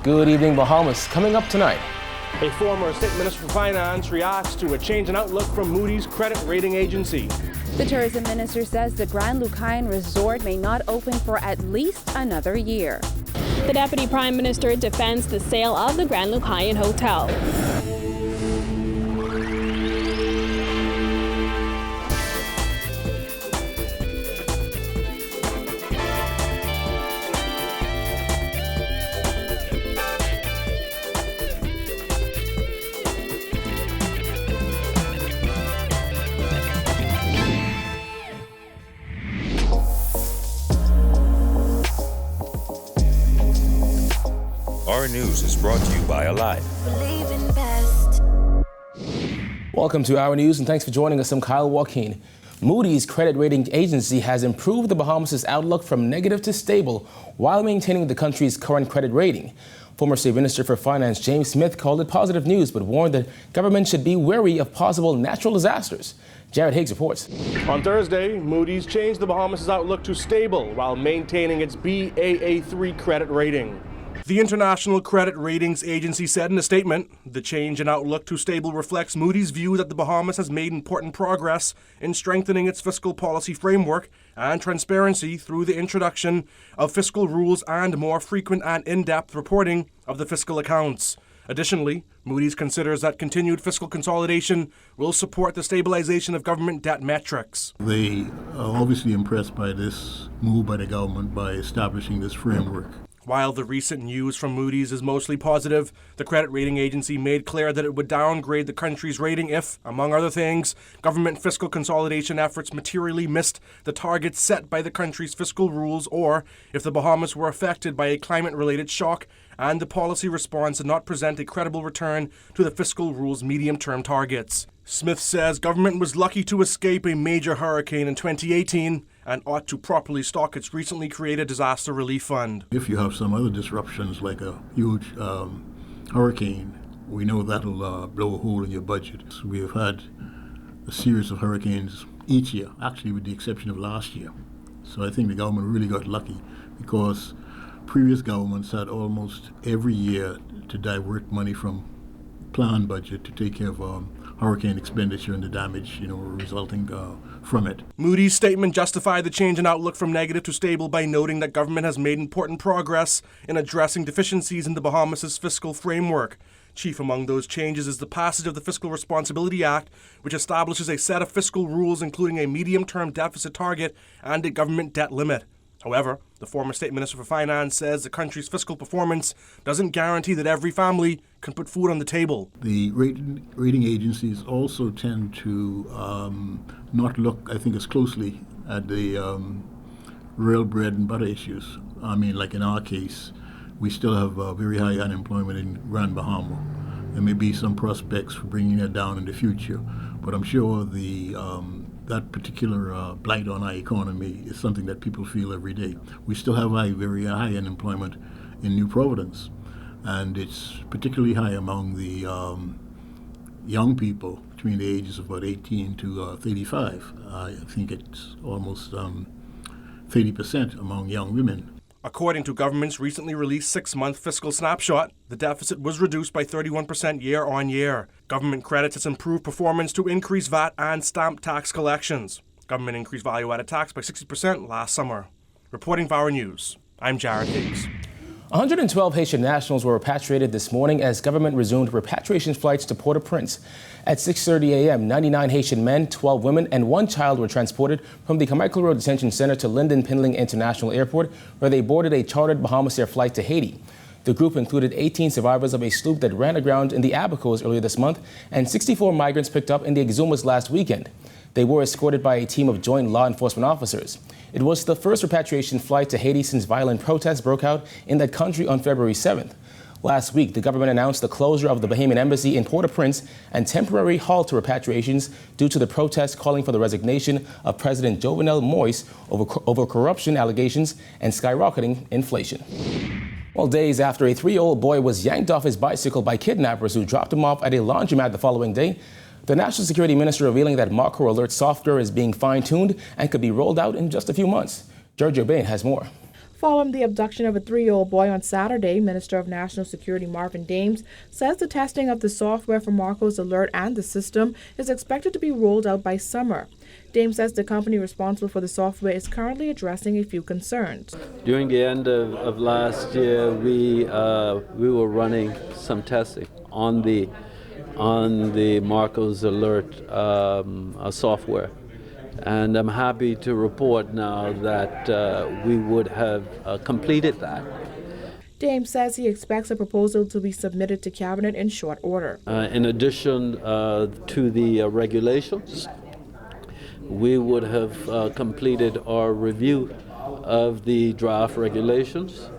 Good evening, Bahamas. Coming up tonight. A former state minister for finance reacts to a change in outlook from Moodys credit rating agency. The tourism minister says the Grand Lucayan Resort may not open for at least another year. The deputy prime minister defends the sale of the Grand Lucayan Hotel. Our news is brought to you by Alive. Welcome to Our News, and thanks for joining us. I'm Kyle Joaquin. Moody's credit rating agency has improved the Bahamas' outlook from negative to stable while maintaining the country's current credit rating. Former State Minister for Finance James Smith called it positive news, but warned that government should be wary of possible natural disasters. Jared Higgs reports. On Thursday, Moody's changed the Bahamas' outlook to stable while maintaining its Baa3 credit rating. The International Credit Ratings Agency said in a statement, the change in outlook to stable reflects Moody's view that the Bahamas has made important progress in strengthening its fiscal policy framework and transparency through the introduction of fiscal rules and more frequent and in-depth reporting of the fiscal accounts. Additionally, Moody's considers that continued fiscal consolidation will support the stabilization of government debt metrics. They are obviously impressed by this move by the government by establishing this framework. While the recent news from Moody's is mostly positive, the credit rating agency made clear that it would downgrade the country's rating if, among other things, government fiscal consolidation efforts materially missed the targets set by the country's fiscal rules, or if the Bahamas were affected by a climate-related shock and the policy response did not present a credible return to the fiscal rules' medium-term targets. Smith says government was lucky to escape a major hurricane in 2018 and ought to properly stock its recently created disaster relief fund. If you have some other disruptions like a huge hurricane, we know that'll blow a hole in your budget. So we have had a series of hurricanes each year, actually with the exception of last year. So I think the government really got lucky because previous governments had almost every year to divert money from planned budget to take care of hurricane expenditure and the damage, resulting from it. Moody's statement justified the change in outlook from negative to stable by noting that government has made important progress in addressing deficiencies in the Bahamas' fiscal framework. Chief among those changes is the passage of the Fiscal Responsibility Act, which establishes a set of fiscal rules including a medium-term deficit target and a government debt limit. However, the former State Minister for Finance says the country's fiscal performance doesn't guarantee that every family can put food on the table. The rating agencies also tend to not look, I think, as closely at the real bread and butter issues. I mean, like in our case, we still have very high unemployment in Grand Bahama. There may be some prospects for bringing that down in the future, but I'm sure that particular blight on our economy is something that people feel every day. We still have very high unemployment in New Providence, and it's particularly high among the young people between the ages of about 18 to 35. I think it's almost 30% among young women. According to government's recently released 6-month fiscal snapshot, the deficit was reduced by 31% year on year. Government credits its improved performance to increase VAT and stamp tax collections. Government increased value-added tax by 60% last summer. Reporting for Our News, I'm Jared Higgs. 112 Haitian nationals were repatriated this morning as government resumed repatriation flights to Port-au-Prince. At 6:30 a.m., 99 Haitian men, 12 women, and 1 child were transported from the Carmichael Road Detention Center to Lyndon Pinling International Airport, where they boarded a chartered Bahamas Air flight to Haiti. The group included 18 survivors of a sloop that ran aground in the Abacos earlier this month and 64 migrants picked up in the Exumas last weekend. They were escorted by a team of joint law enforcement officers. It was the first repatriation flight to Haiti since violent protests broke out in that country on February 7th. Last week, the government announced the closure of the Bahamian embassy in Port-au-Prince and temporary halt to repatriations due to the protests calling for the resignation of President Jovenel Moïse over corruption allegations and skyrocketing inflation. Well, days after a 3-year-old boy was yanked off his bicycle by kidnappers who dropped him off at a laundromat the following day, the National Security Minister revealing that macro alert software is being fine-tuned and could be rolled out in just a few months. Giorgio Bain has more. Following the abduction of a 3-year-old boy on Saturday, Minister of National Security Marvin Dames says the testing of the software for Marco's alert and the system is expected to be rolled out by summer. Dames says the company responsible for the software is currently addressing a few concerns. During the end of last year, we were running some testing on the Marco's alert software. And I'm happy to report now that we would have completed that. Dames says he expects a proposal to be submitted to Cabinet in short order. In addition to the regulations, we would have completed our review of the draft regulations,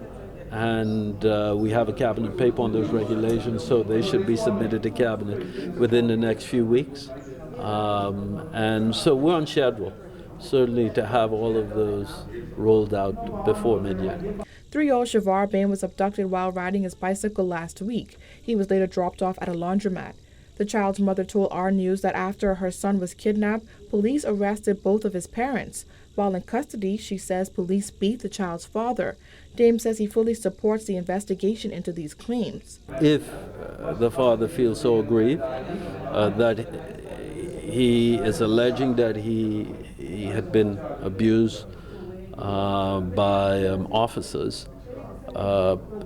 and we have a Cabinet paper on those regulations, so they should be submitted to Cabinet within the next few weeks. And so we're on schedule, certainly, to have all of those rolled out before mid-year. 3-year-old Shavar Bain was abducted while riding his bicycle last week. He was later dropped off at a laundromat. The child's mother told our News that after her son was kidnapped, police arrested both of his parents. While in custody, she says police beat the child's father. Dames says he fully supports the investigation into these claims. If the father feels so aggrieved that he is alleging that he had been abused by officers,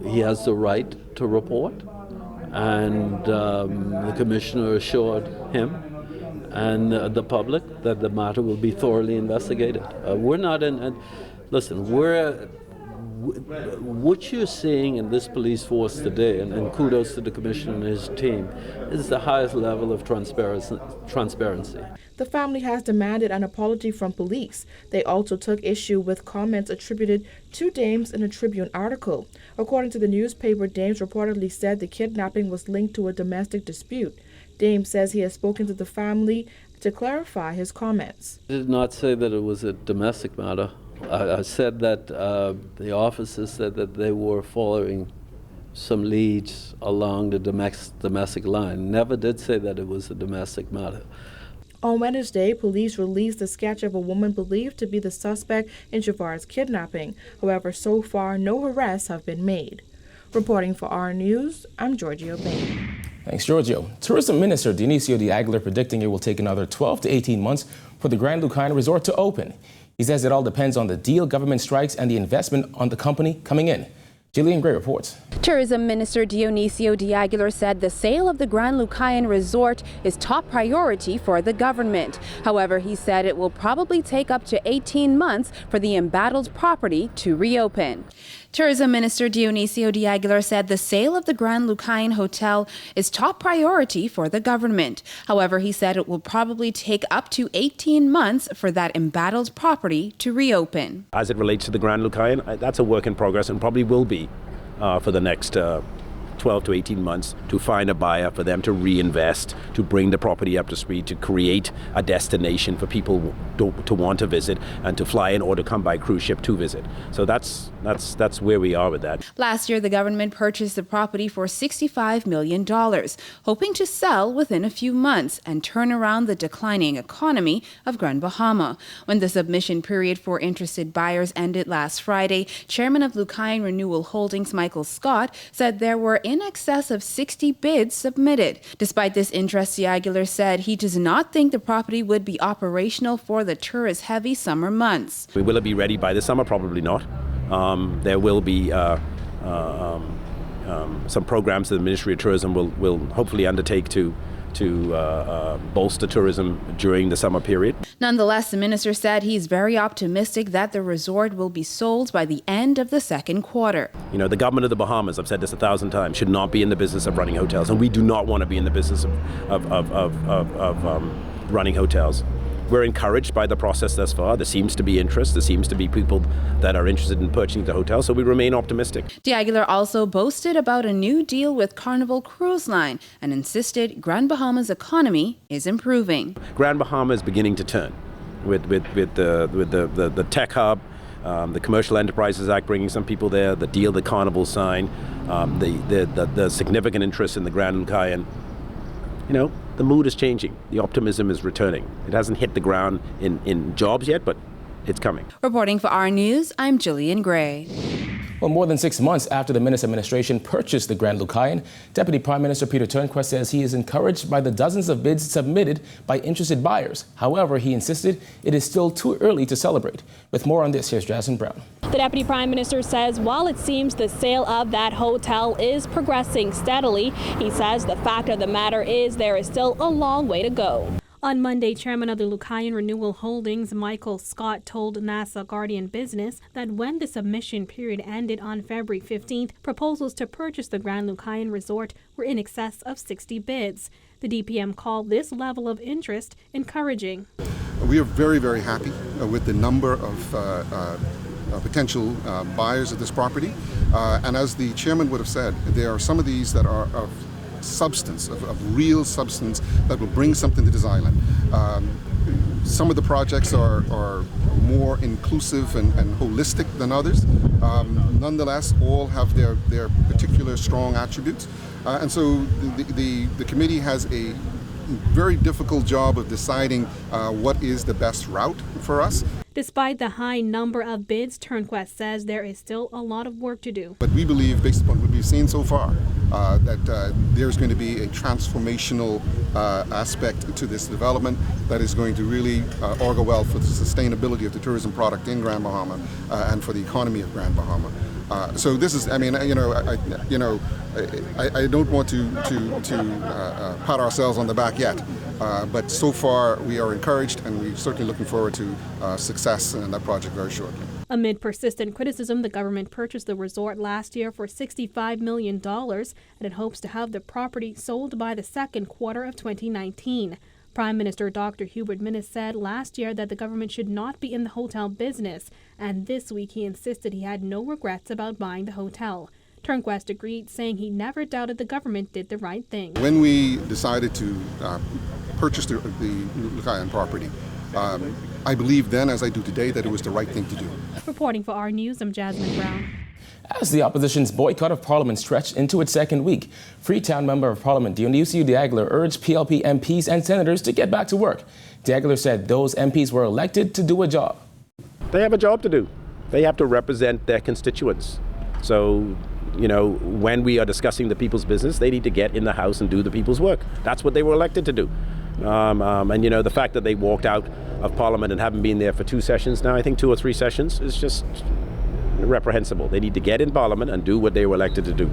he has the right to report, and the commissioner assured him and the public that the matter will be thoroughly investigated. We're not in, listen, what you're seeing in this police force today, and kudos to the commissioner and his team, is the highest level of transparency. The family has demanded an apology from police. They also took issue with comments attributed to Dames in a Tribune article. According to the newspaper, Dames reportedly said the kidnapping was linked to a domestic dispute. Dames says he has spoken to the family to clarify his comments. I did not say that it was a domestic matter. I said that the officers said that they were following some leads along the domestic line. Never did say that it was a domestic matter. On Wednesday, police released a sketch of a woman believed to be the suspect in Shavar's kidnapping. However, so far, no arrests have been made. Reporting for our News, I'm Giorgio Bain. Thanks, Giorgio. Tourism Minister Dionisio de Aguilar predicting it will take another 12 to 18 months for the Grand Lucayne Resort to open. He says it all depends on the deal government strikes and the investment on the company coming in. Jillian Gray reports. Tourism Minister Dionisio de Aguilar said the sale of the Grand Lucayne Resort is top priority for the government. However, he said it will probably take up to 18 months for the embattled property to reopen. Tourism Minister Dionisio de Aguilar said the sale of the Grand Lucayne Hotel is top priority for the government. However, he said it will probably take up to 18 months for that embattled property to reopen. As it relates to the Grand Lucayne, that's a work in progress and probably will be for the next 12 to 18 months to find a buyer, for them to reinvest, to bring the property up to speed, to create a destination for people to want to visit and to fly in or to come by cruise ship to visit. So that's where we are with that. Last year, the government purchased the property for $65 million, hoping to sell within a few months and turn around the declining economy of Grand Bahama. When the submission period for interested buyers ended last Friday, Chairman of Lucayne Renewal Holdings, Michael Scott, said there were in excess of 60 bids submitted. Despite this interest, de Aguilar said he does not think the property would be operational for the tourist-heavy summer months. Will it be ready by the summer? Probably not. There will be some programs that the Ministry of Tourism will hopefully undertake to bolster tourism during the summer period. Nonetheless, the minister said he's very optimistic that the resort will be sold by the end of the second quarter. You know, the government of the Bahamas, I've said this 1,000 times, should not be in the business of running hotels, and we do not want to be in the business of running hotels. We're encouraged by the process thus far. There seems to be interest. There seems to be people that are interested in purchasing the hotel, so we remain optimistic. De Aguilar also boasted about a new deal with Carnival Cruise Line and insisted Grand Bahama's economy is improving. Grand Bahama is beginning to turn with the tech hub, the Commercial Enterprises Act bringing some people there, the deal that Carnival signed, the significant interest in the Grand Lucayne. You know, the mood is changing. The optimism is returning. It hasn't hit the ground in jobs yet, but it's coming. Reporting for our news, I'm Jillian Gray. Well, more than 6 months after the Moodys administration purchased the Grand Lucayan, Deputy Prime Minister Peter Turnquest says he is encouraged by the dozens of bids submitted by interested buyers. However, he insisted it is still too early to celebrate. With more on this, here's Jasmine Brown. The Deputy Prime Minister says while it seems the sale of that hotel is progressing steadily, he says the fact of the matter is there is still a long way to go. On Monday, Chairman of the Lucayan Renewal Holdings, Michael Scott, told NASA Guardian Business that when the submission period ended on February 15th, proposals to purchase the Grand Lucayan Resort were in excess of 60 bids. The DPM called this level of interest encouraging. We are very, very happy with the number of potential buyers of this property. And as the chairman would have said, there are some of these that are of substance, of real substance that will bring something to this island. Some of the projects are more inclusive and holistic than others. Nonetheless, all have their particular strong attributes. And so the committee has a very difficult job of deciding what is the best route for us. Despite the high number of bids, Turnquest says there is still a lot of work to do. But we believe, based upon what we've seen so far, that there's going to be a transformational aspect to this development that is going to really augur well for the sustainability of the tourism product in Grand Bahama and for the economy of Grand Bahama. So this is, I mean, I don't want to pat ourselves on the back yet, but so far we are encouraged, and we're certainly looking forward to success in that project very shortly. Amid persistent criticism, the government purchased the resort last year for $65 million, and it hopes to have the property sold by the second quarter of 2019. Prime Minister Dr. Hubert Minnis said last year that the government should not be in the hotel business, and this week he insisted he had no regrets about buying the hotel. Turnquest agreed, saying he never doubted the government did the right thing. When we decided to purchase the Lucayan property, I believe then, as I do today, that it was the right thing to do. Reporting for our news, I'm Jasmine Brown. As the opposition's boycott of Parliament stretched into its second week, Freetown Member of Parliament Dionisio Diagler urged PLP MPs and senators to get back to work. Diagler said those MPs were elected to do a job. They have a job to do. They have to represent their constituents. So, when we are discussing the people's business, they need to get in the House and do the people's work. That's what they were elected to do. The fact that they walked out of Parliament and haven't been there for 2 sessions now, I think 2 or 3 sessions, is just reprehensible. They need to get in Parliament and do what they were elected to do.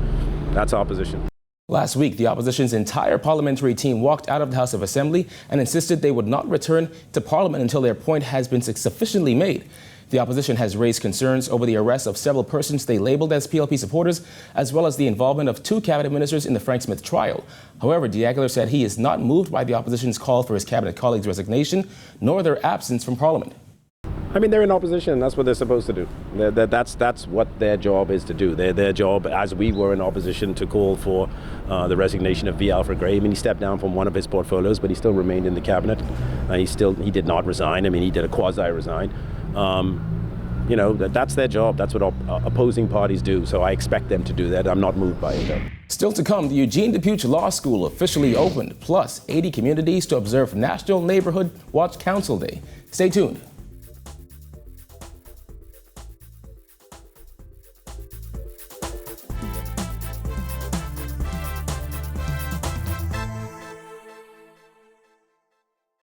That's our position. Last week, the opposition's entire parliamentary team walked out of the House of Assembly and insisted they would not return to Parliament until their point has been sufficiently made. The opposition has raised concerns over the arrest of several persons they labeled as PLP supporters, as well as the involvement of 2 cabinet ministers in the Frank Smith trial. However, Diagler said he is not moved by the opposition's call for his cabinet colleagues' resignation, nor their absence from Parliament. I mean, they're in opposition. That's what they're supposed to do. That's what their job is to do. Their job, as we were in opposition, to call for the resignation of V. Alfred Gray. I mean, he stepped down from one of his portfolios, but he still remained in the cabinet. He did not resign. I mean, he did a quasi-resign. That's their job. That's what opposing parties do. So I expect them to do that. I'm not moved by it, though. Still to come, the Eugene DePuch Law School officially opened, plus 80 communities to observe National Neighborhood Watch Council Day. Stay tuned.